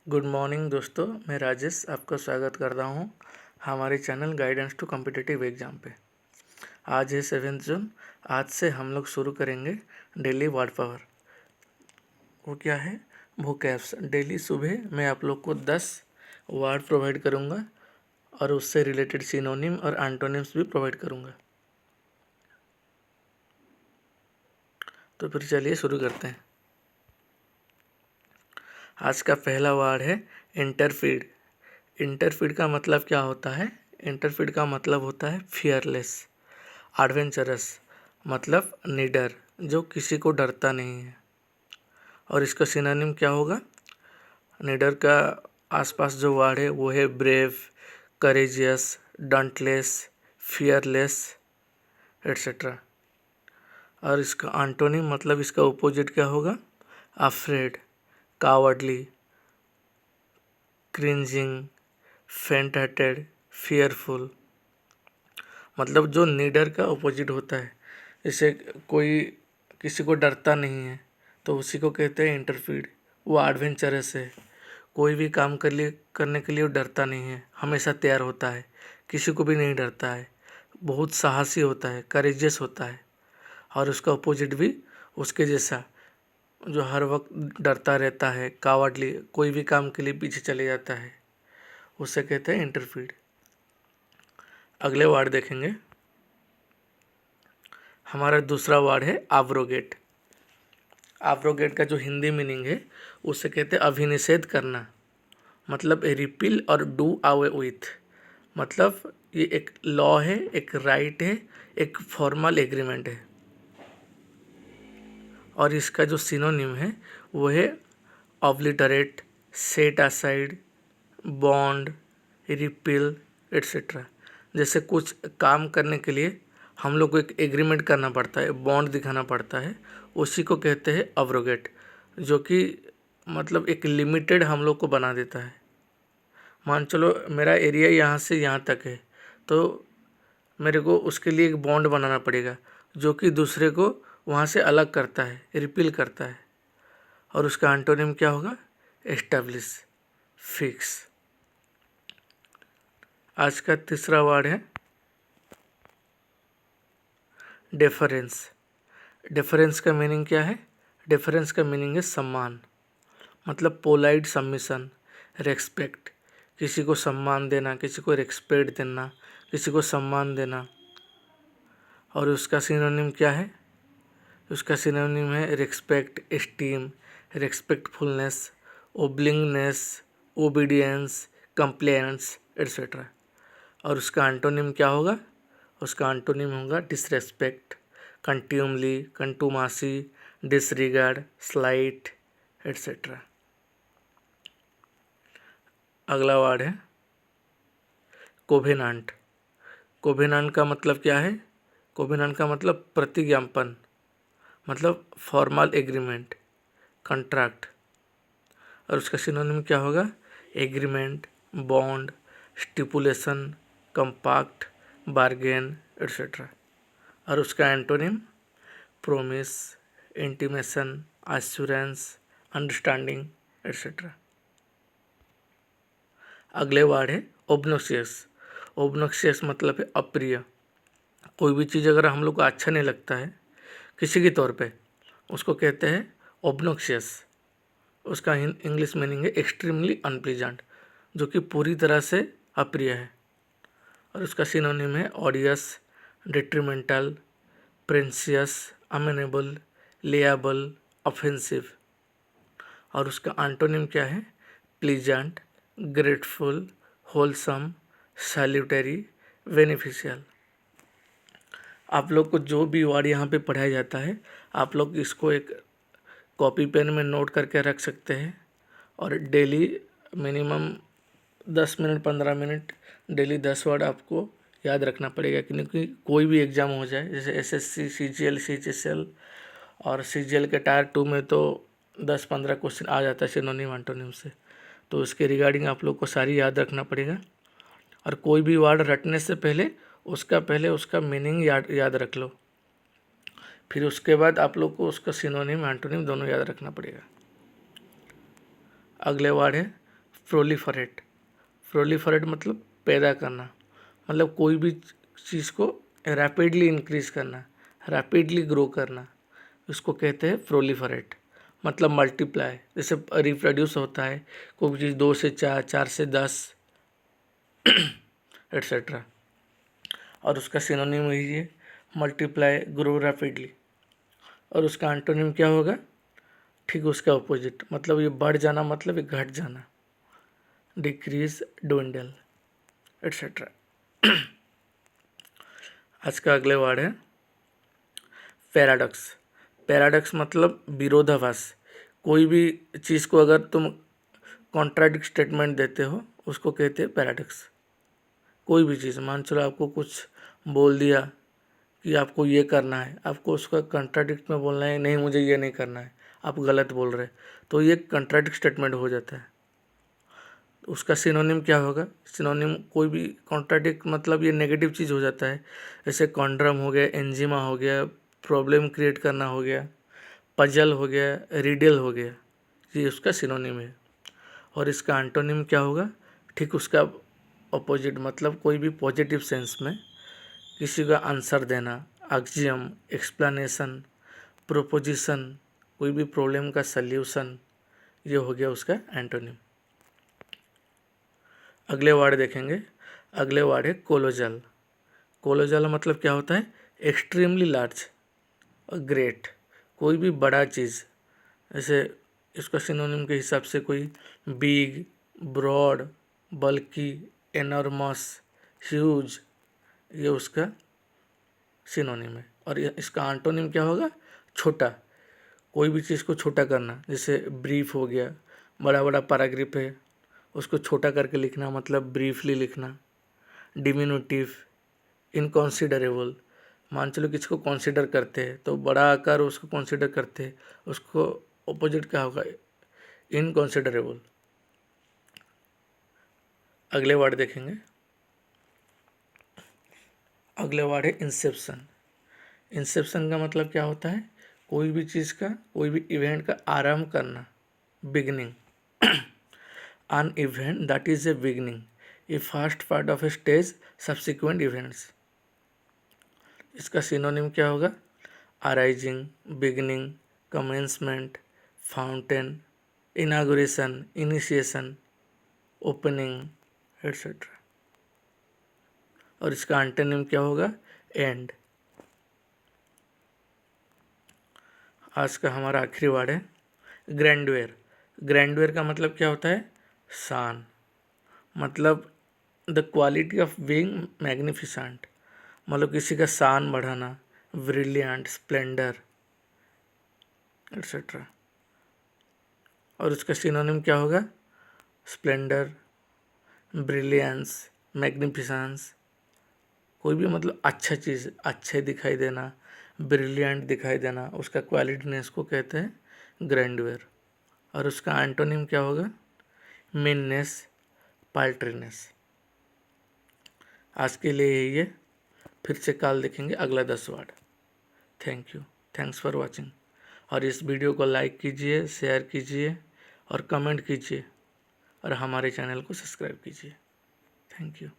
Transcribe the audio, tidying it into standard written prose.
Good morning दोस्तों, मैं राजेश आपका स्वागत करता हूँ हमारे channel guidance to competitive exam पे। आज है 7 जून। आज से हम लोग शुरू करेंगे डेली वर्ड पावर। वो क्या है? वोकैब्स। डेली सुबह मैं आप लोग को 10 वर्ड प्रोवाइड करूँगा और उससे रिलेटेड सिनोनिम और एंटोनिम्स भी प्रोवाइड करूँगा। तो फिर चलिए शुरू करते हैं। आज का पहला वर्ड है इंटरफीड। इंटरफीड का मतलब क्या होता है? इंटरफीड का मतलब होता है फियरलेस, एडवेंचरस, मतलब निडर, जो किसी को डरता नहीं है। और इसका सिनोनिम क्या होगा? निडर का आसपास जो वर्ड है वो है ब्रेव, करेजियस, डंटलेस, फियरलेस एट्सेट्रा। और इसका एंटोनिम मतलब इसका अपोजिट क्या होगा? अफ्रेड, कावर्डली, क्रिंजिंग, फेंट हार्टेड, फियरफुल। मतलब जो निडर का अपोजिट होता है। जैसे कोई किसी को डरता नहीं है तो उसी को कहते हैं इंटरफीड। वो एडवेंचरस है, कोई भी काम करने के लिए वो डरता नहीं है, हमेशा तैयार होता है, किसी को भी नहीं डरता है, बहुत साहसी होता है, करेजियस होता है। और उसका अपोजिट भी उसके जैसा, जो हर वक्त डरता रहता है, कावर्डली, कोई भी काम के लिए पीछे चले जाता है, उसे कहते हैं इंटरफीड। अगले वर्ड देखेंगे। हमारा दूसरा वर्ड है एब्रोगेट। एब्रोगेट का जो हिंदी मीनिंग है उसे कहते हैं अभिनिषेध करना, मतलब रिपील और डू अवे विथ। मतलब ये एक लॉ है, एक राइट है, एक फॉर्मल एग्रीमेंट है। और इसका जो सिनोनिम है वो है obliterate, set aside, bond, repeal etcetera. जैसे कुछ काम करने के लिए हम लोग को एक एग्रीमेंट करना पड़ता है, बॉन्ड दिखाना पड़ता है, उसी को कहते हैं अब्रोगेट, जो कि मतलब एक लिमिटेड हम लोग को बना देता है। मान चलो मेरा एरिया यहाँ से यहाँ तक है, तो मेरे को उसके लिए एक बॉन्ड बनाना पड़ेगा जो कि दूसरे को वहाँ से अलग करता है, रिपील करता है। और उसका एंटोनिम क्या होगा? Establish, fix. आज का तीसरा वर्ड है डेफरेंस। डेफरेंस का मीनिंग क्या है? डेफरेंस का मीनिंग है सम्मान, मतलब पोलाइट सबमिशन, रेस्पेक्ट, किसी को सम्मान देना, किसी को रेस्पेक्ट देना, किसी को सम्मान देना। और उसका सिनोनिम क्या है? उसका सिनोनिम है respect, esteem, respectfulness, obligingness, obedience, compliance etcetera. और उसका एंटोनिम क्या होगा? उसका एंटोनिम होगा disrespect, contumely, contumacy, disregard, slight etcetera. अगला वर्ड है कोवेनांट। कोवेनांट का मतलब क्या है? कोवेनांट का मतलब प्रतिज्ञापन, मतलब फॉर्मल एग्रीमेंट, कॉन्ट्रैक्ट। और उसका सिनोनिम क्या होगा? Agreement, bond, stipulation, compact, bargain etcetera. और उसका antonym promise, intimation, assurance, understanding etcetera. अगले वर्ड है ओब्नोशियस। ओब्नोशियस मतलब है अप्रिय। कोई भी चीज़ अगर हम लोग को अच्छा नहीं लगता है किसी के तौर पे, उसको कहते हैं ओब्नोशियस। उसका इंग्लिश मीनिंग है एक्सट्रीमली अनप्लीजेंट, जो कि पूरी तरह से अप्रिय है। और उसका सिनोनिम है ऑडियस, डिट्रीमेंटल, प्रिंसियस, अमेनेबल, लेएबल, ऑफेंसिव। और उसका एंटोनिम क्या है? Pleasant, grateful, wholesome, salutary, beneficial. आप लोग को जो भी वर्ड यहाँ पे पढ़ाया जाता है, आप लोग इसको एक कॉपी पेन में नोट करके रख सकते हैं। और daily minimum 10 minute 15 minute daily 10 word आपको याद रखना पड़ेगा, क्योंकि कोई भी एग्ज़ाम हो जाए, जैसे एसएससी, सीजीएल, सीएचएसएल और सीजीएल के टायर 2 में तो 10-15 क्वेश्चन आ जाता है सिनोनिम एंटोनिम से। तो उसके रिगार्डिंग आप लोग को सारी याद रखना पड़ेगा। और कोई भी वर्ड रटने से पहले उसका मीनिंग याद रख लो, फिर उसके बाद आप लोग को उसका सिनोनिम एंटोनिम दोनों याद रखना पड़ेगा। अगले वर्ड है प्रोलिफरेट। प्रोलिफरेट मतलब पैदा करना, मतलब कोई भी चीज़ को रैपिडली इंक्रीज करना, रैपिडली ग्रो करना, उसको कहते हैं प्रोलिफरेट। मतलब मल्टीप्लाई, जैसे रिप्रोड्यूस होता है कोई भी चीज़ 2 से 4, 4 से 10 एट्सेट्रा। और उसका सिनोनिम वही है, मल्टीप्लाई, ग्रो रैपिडली। और उसका एंटोनिम क्या होगा? ठीक उसका अपोजिट, मतलब ये बढ़ जाना मतलब ये घट जाना, डिक्रीज, dwindle एट्सेट्रा। आज का अगले वर्ड है पैराडॉक्स। पैराडॉक्स मतलब विरोधाभास। कोई भी चीज़ को अगर तुम कॉन्ट्राडिक्ट स्टेटमेंट देते हो उसको कहते हैं पैराडॉक्स। कोई भी चीज़, मान चलो आपको कुछ बोल दिया कि आपको ये करना है, आपको उसका कंट्राडिक्ट में बोलना है, नहीं मुझे ये नहीं करना है, आप गलत बोल रहे, तो ये कंट्राडिक्ट स्टेटमेंट हो जाता है। उसका सिनोनिम क्या होगा? सिनोनिम कोई भी कॉन्ट्राडिक्ट मतलब ये नेगेटिव चीज़ हो जाता है, जैसे कॉन्ड्रम हो गया, एंजिमा हो गया, प्रॉब्लम क्रिएट करना हो गया, पजल हो गया, रिडल हो गया, ये उसका सिनोनिम है। और इसका एंटोनिम क्या होगा? ठीक उसका अपोजिट, मतलब कोई भी पॉजिटिव सेंस में किसी का आंसर देना, एक्सियम, एक्सप्लेनेशन, प्रोपोजिशन, कोई भी प्रॉब्लम का सल्यूशन, ये हो गया उसका एंटोनिम। अगले वर्ड देखेंगे। अगले वर्ड है कोलोजल। कोलोजल मतलब क्या होता है? एक्सट्रीमली लार्ज और ग्रेट, कोई भी बड़ा चीज़, जैसे इसका सिनोनिम के हिसाब से कोई बिग, ब्रॉड, बल्कि, एनॉर्मस, ह्यूज, ये उसका सिनोनिम है। और इसका एंटोनिम क्या होगा? छोटा, कोई भी चीज़ को छोटा करना, जैसे ब्रीफ हो गया, बड़ा बड़ा पैराग्राफ है उसको छोटा करके लिखना मतलब ब्रीफली लिखना। डिमिनुटिव, इनकॉन्सिडरेबल, मान चलो किसी को कॉन्सिडर करते हैं तो बड़ा आकार उसको कॉन्सिडर करते हैं, उसको अपोजिट क्या होगा? इनकॉन्सिडरेबल। अगले वर्ड देखेंगे। अगले वर्ड है इंसेप्शन। इंसेप्शन का मतलब क्या होता है? कोई भी चीज़ का, कोई भी इवेंट का आरंभ करना, beginning. An event that is a beginning, a first part of a stage, subsequent events. इसका सिनोनिम क्या होगा? Arising, beginning, commencement, fountain, inauguration, initiation, opening etcetera. और इसका एंटोनिम क्या होगा? एंड। आज का हमारा आखिरी वर्ड है ग्रैंडवेयर। ग्रैंडवेयर का मतलब क्या होता है? शान, मतलब the quality of being magnificent, मतलब किसी का शान बढ़ाना, ब्रिलियंट, स्प्लेंडर एट्सेट्रा। और उसका सिनोनिम क्या होगा? स्प्लेंडर, ब्रिलियंस, मैग्निफिसेंस, कोई भी मतलब अच्छा चीज़, अच्छे दिखाई देना, ब्रिलियंट दिखाई देना, उसका क्वालिटीनेस को कहते हैं ग्रैंडवेयर। और उसका एंटोनिम क्या होगा? मीननेस, पाल्ट्रीनेस। आज के लिए यही है, फिर से कल देखेंगे अगला 10 word. Thank you, thanks for watching. और इस वीडियो को लाइक कीजिए, शेयर कीजिए और कमेंट कीजिए और हमारे चैनल को सब्सक्राइब कीजिए। Thank you.